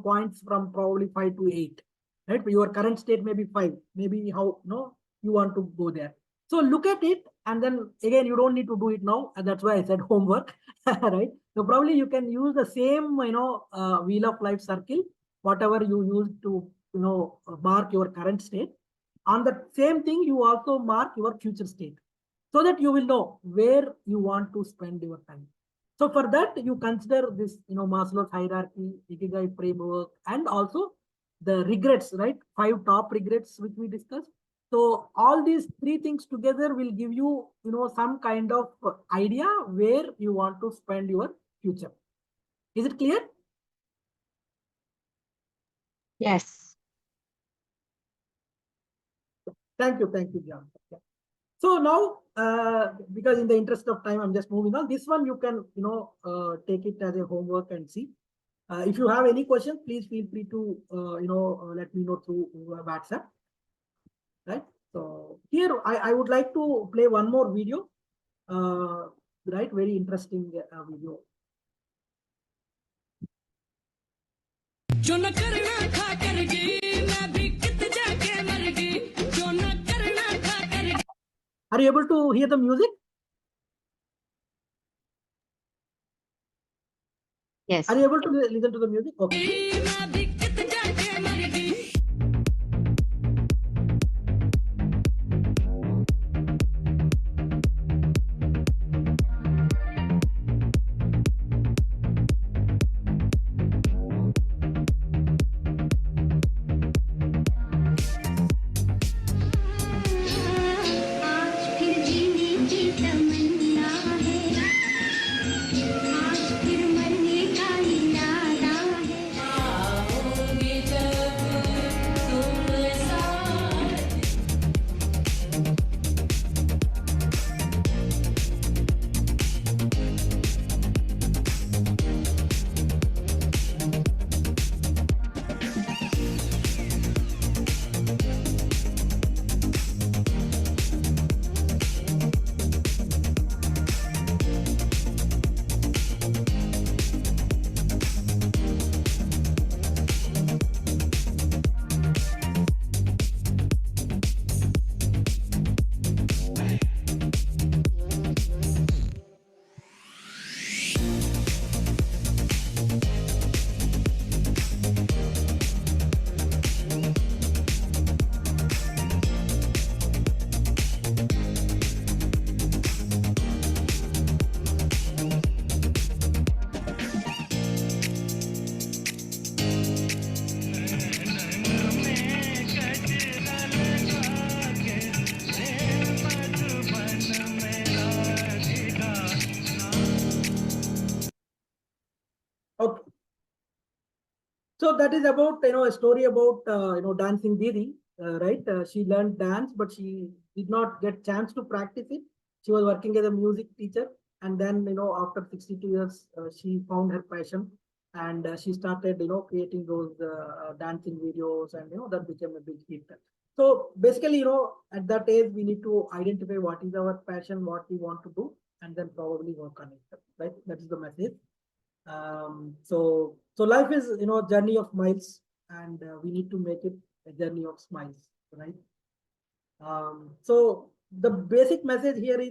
points from probably 5 to 8, right? Your current state may be 5, maybe how you want to go there. So look at it, and then again, you don't need to do it now, and that's why I said homework, right? So probably you can use the same wheel of life circle, whatever you use to mark your current state. On the same thing, you also mark your future state, so that you will know where you want to spend your time. So for that, you consider this, Maslow's hierarchy, Ikigai framework, and also the regrets, right? 5 top regrets, which we discussed. So all these 3 things together will give you, some kind of idea where you want to spend your future. Is it clear? Yes. Thank you, John. Yeah. So now, because in the interest of time, I'm just moving on. This one you can, take it as a homework and see. If you have any questions, please feel free to, let me know through WhatsApp. Right. So here I would like to play one more video. Right. Very interesting video. Are you able to hear the music? Yes. Are you able to listen to the music? Okay. आज फिर जीने की तमन्ना है So that is about, a story about, dancing Didi, right? She learned dance, but she did not get chance to practice it. She was working as a music teacher. And then, after 62 years, she found her passion and she started, creating those dancing videos and, that became a big hit. So basically, at that age, we need to identify what is our passion, what we want to do, and then probably work on it, right? That is the message. So life is, journey of miles, and we need to make it a journey of smiles, right? So the basic message here is,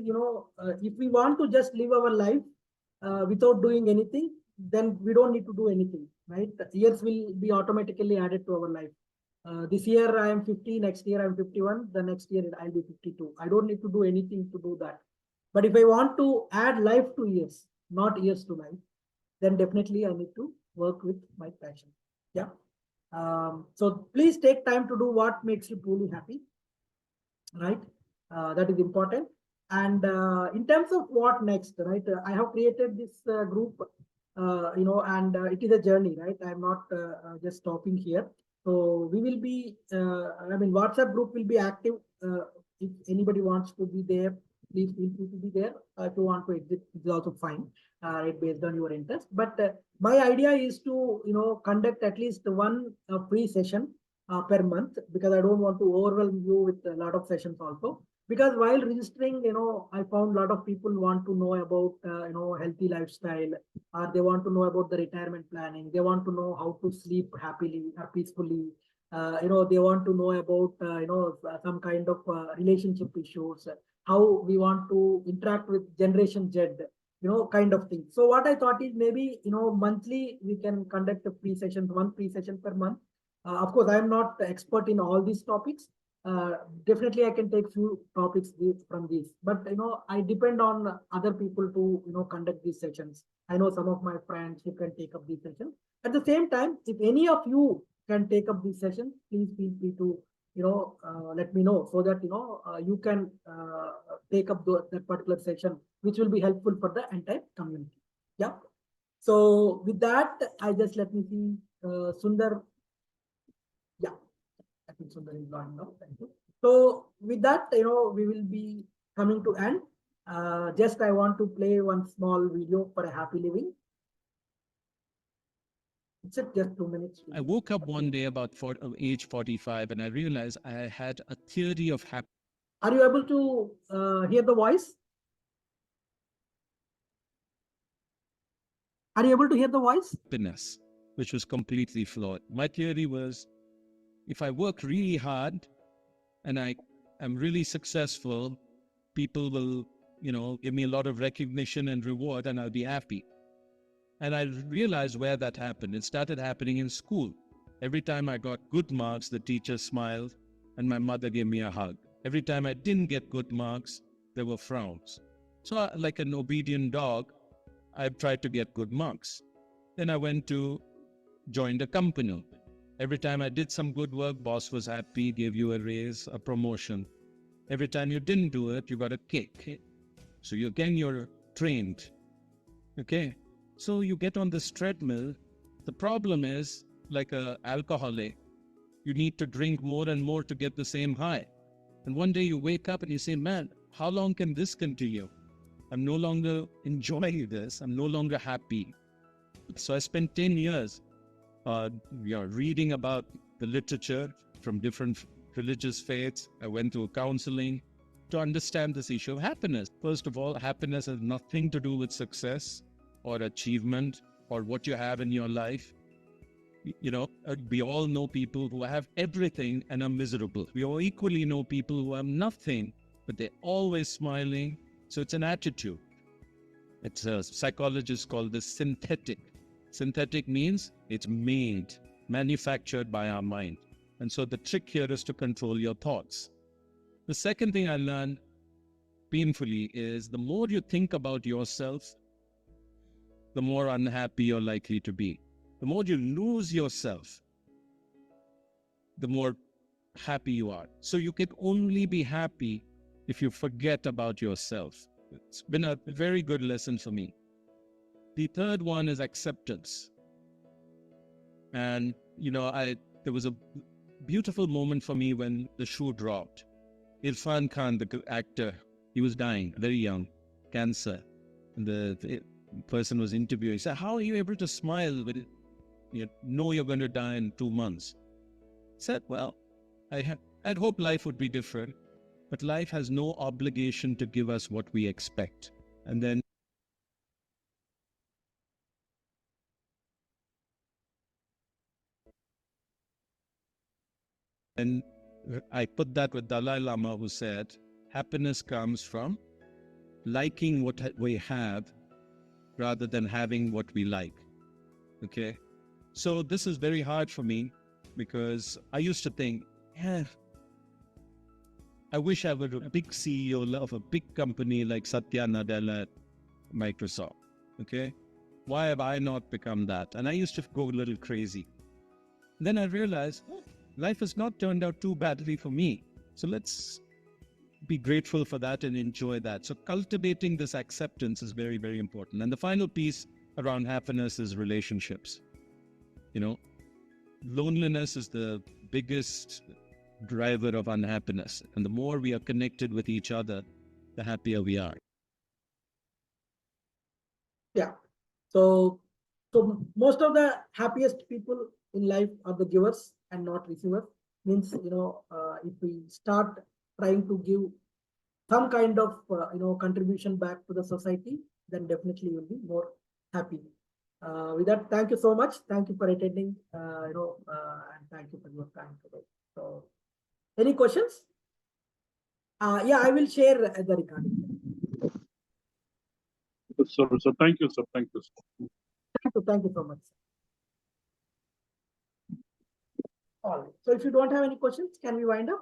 if we want to just live our life without doing anything, then we don't need to do anything, right? Years will be automatically added to our life. This year I am 50, next year I'm 51, the next year I'll be 52. I don't need to do anything to do that. But if I want to add life to years, not years to life, then definitely I need to work with my passion. Yeah. So please take time to do what makes you truly happy, right? That is important. And in terms of what next, right? I have created this group, and it is a journey, right? I'm not just stopping here. So we will be, WhatsApp group will be active. If anybody wants to be there, please feel free to be there. If you want to exit, it's also fine, right, based on your interest. But my idea is to, conduct at least one free session per month, because I don't want to overwhelm you with a lot of sessions also. Because while registering, I found a lot of people want to know about, healthy lifestyle, or they want to know about the retirement planning. They want to know how to sleep happily or peacefully. They want to know about, some kind of relationship issues, how we want to interact with Generation Z, kind of thing. So what I thought is maybe, monthly we can conduct a free session, one free session per month. Of course, I am not expert in all these topics. Definitely, I can take few topics from these, but I depend on other people to conduct these sessions. I know some of my friends who can take up these sessions. At the same time, if any of you can take up these sessions, please feel free to let me know, so that you can take up that particular session, which will be helpful for the entire community. Yeah. So with that, I just let me see Sundar. Yeah, I think Sundar is logging now. Thank you. So with that, we will be coming to end. Just I want to play one small video for a happy living. It's just 2 minutes. I woke up one day about age 45 and I realized I had a theory of Are you able to hear the voice? Are you able to hear the voice? happiness, which was completely flawed. My theory was if I work really hard and I am really successful, people will, give me a lot of recognition and reward and I'll be happy. And I realized where that happened. It started happening in school. Every time I got good marks, the teacher smiled and my mother gave me a hug. Every time I didn't get good marks, there were frowns. So like an obedient dog, I tried to get good marks. Then I went to join the company. Every time I did some good work, boss was happy, gave you a raise, a promotion. Every time you didn't do it, you got a kick. So you're trained. Okay. So you get on this treadmill. The problem is, like an alcoholic, you need to drink more and more to get the same high. And one day you wake up and you say, man, how long can this continue? I'm no longer enjoying this. I'm no longer happy. So I spent 10 years reading about the literature from different religious faiths. I went to counseling to understand this issue of happiness. First of all, happiness has nothing to do with success or achievement or what you have in your life. We all know people who have everything and are miserable. We all equally know people who have nothing, but they're always smiling. So it's an attitude. It's a psychologist called this synthetic. Synthetic means it's made, manufactured by our mind. And so the trick here is to control your thoughts. The second thing I learned painfully is the more you think about yourself, the more unhappy you're likely to be. The more you lose yourself, the more happy you are. So you can only be happy if you forget about yourself. It's been a very good lesson for me. The third one is acceptance. And there was a beautiful moment for me when the shoe dropped. Irfan Khan, the actor, he was dying, very young, cancer. And the person was interviewing. He said, "How are you able to smile when you know you're going to die in 2 months?" I said, "Well, I'd hope life would be different, but life has no obligation to give us what we expect." And then I put that with Dalai Lama, who said, happiness comes from liking what we have rather than having what we like. Okay? So this is very hard for me because I used to think, yeah, I wish I were a big CEO of a big company like Satya Nadella at Microsoft. Okay? Why have I not become that? And I used to go a little crazy. Then I realized, life has not turned out too badly for me. So let's be grateful for that and enjoy that. So cultivating this acceptance is very, very important. And the final piece around happiness is relationships. Loneliness is the biggest driver of unhappiness. And the more we are connected with each other, the happier we are. Yeah. So most of the happiest people in life are the givers and not receivers. Means, if we start trying to give some kind of, contribution back to the society, then definitely you'll be more happy. With that, thank you so much. Thank you for attending, and thank you for your time today. So, any questions? Yeah, I will share the recording. So thank you, sir. Thank you, sir. Thank you so much. All right. So if you don't have any questions, can we wind up?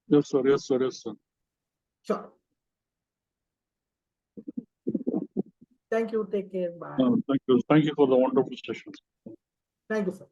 Yes, sir. Yes, sir. Yes, sir. Sure. Thank you. Take care. Bye. Thank you. Thank you for the wonderful session. Thank you, sir.